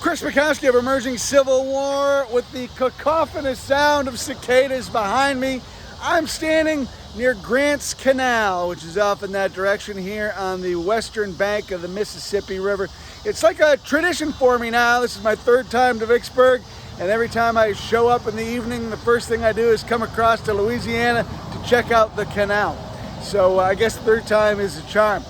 Chris Mackowski of Emerging Civil War with the cacophonous sound of cicadas behind me. I'm standing near Grant's Canal, which is off in that direction here on the western bank of the Mississippi River. It's like a tradition for me now. This is my third time to Vicksburg, and every time I show up in the evening, the first thing I do is come across to Louisiana to check out the canal. So I guess the third time is a charm.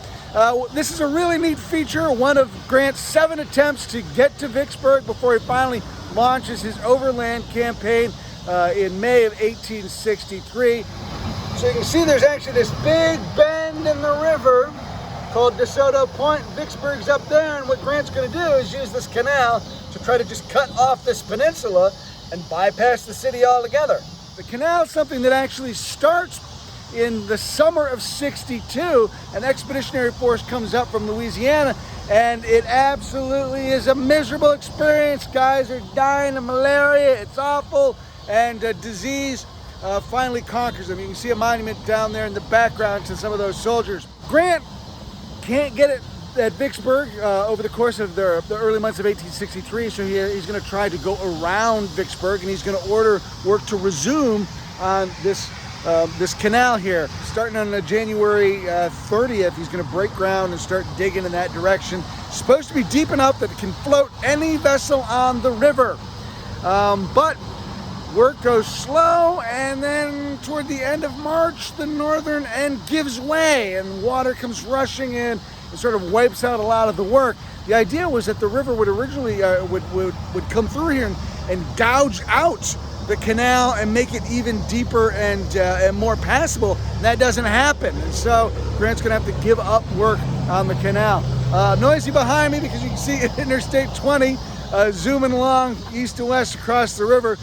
This is a really neat feature, one of Grant's 7 attempts to get to Vicksburg before he finally launches his overland campaign in May of 1863. So you can see there's actually this big bend in the river called DeSoto Point. Vicksburg's up there, and what Grant's going to do is use this canal to try to just cut off this peninsula and bypass the city altogether. The canal is something that actually starts in the summer of '62. An expeditionary force comes up from Louisiana, and it absolutely is a miserable experience. Guys are dying of malaria, it's awful, and disease finally conquers them. You can see a monument down there in the background to some of those soldiers. Grant can't get it at Vicksburg over the course of the early months of 1863, so he's going to try to go around Vicksburg, and he's going to order work to resume on this canal here. Starting on January 30th, he's going to break ground and start digging in that direction. It's supposed to be deep enough that it can float any vessel on the river. But work goes slow, and then toward the end of March, the northern end gives way and water comes rushing in and sort of wipes out a lot of the work. The idea was that the river would originally would come through here and gouge out the canal and make it even deeper and more passable. And that doesn't happen, and so Grant's gonna have to give up work on the canal. Noisy behind me because you can see Interstate 20 zooming along east to west across the river.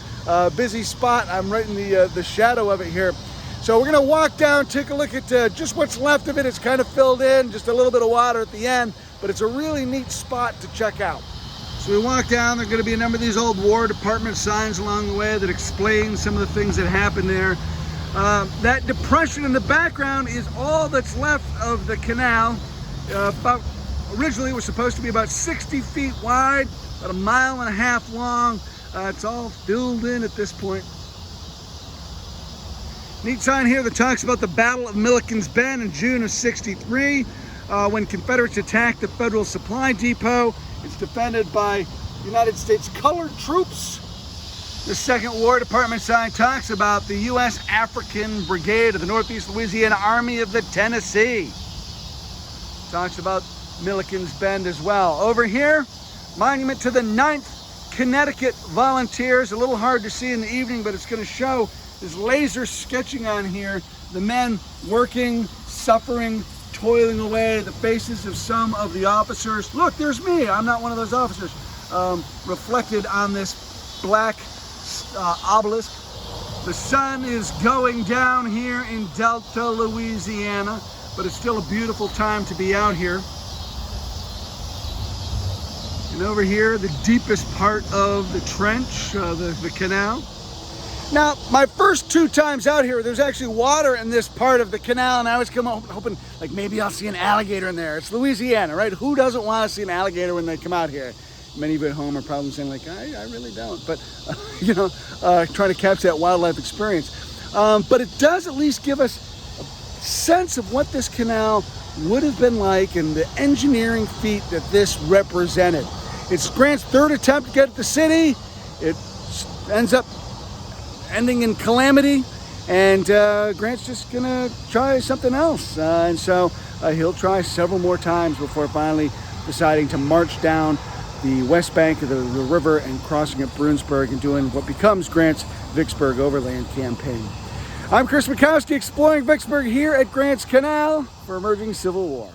Busy spot. I'm right in the shadow of it here. So we're gonna walk down, take a look at just what's left of it. It's kind of filled in, just a little bit of water at the end, but it's a really neat spot to check out. So we walk down, there are going to be a number of these old War Department signs along the way that explain some of the things that happened there. That depression in the background is all that's left of the canal. Originally it was supposed to be about 60 feet wide, about 1.5 miles long. It's all filled in at this point. Neat sign here that talks about the Battle of Milliken's Bend in June of '63, when Confederates attacked the Federal Supply Depot. It's defended by United States colored troops. The second War Department sign talks about the U.S. African Brigade of the Northeast Louisiana Army of the Tennessee. Talks about Milliken's Bend as well. Over here, monument to the 9th Connecticut Volunteers. A little hard to see in the evening, but it's going to show this laser sketching on here. The men working, suffering, toiling away, the faces of some of the officers. Look, there's me. I'm not one of those officers. Reflected on this black obelisk. The sun is going down here in Delta, Louisiana, but it's still a beautiful time to be out here. And over here, the deepest part of the trench, the canal. Now, my first 2 times out here, there's actually water in this part of the canal, and I was hoping, like, maybe I'll see an alligator in there. It's Louisiana, right? Who doesn't want to see an alligator when they come out here? Many of you at home are probably saying, like, I really don't. But, you know, trying to capture that wildlife experience. But it does at least give us a sense of what this canal would have been like and the engineering feat that this represented. It's Grant's 3rd attempt to get to the city. It ends up ending in calamity, and Grant's just gonna try something else, and so he'll try several more times before finally deciding to march down the west bank of the river and crossing at Bruinsburg and doing what becomes Grant's Vicksburg Overland Campaign. I'm Chris Mackowski, exploring Vicksburg here at Grant's Canal for Emerging Civil War.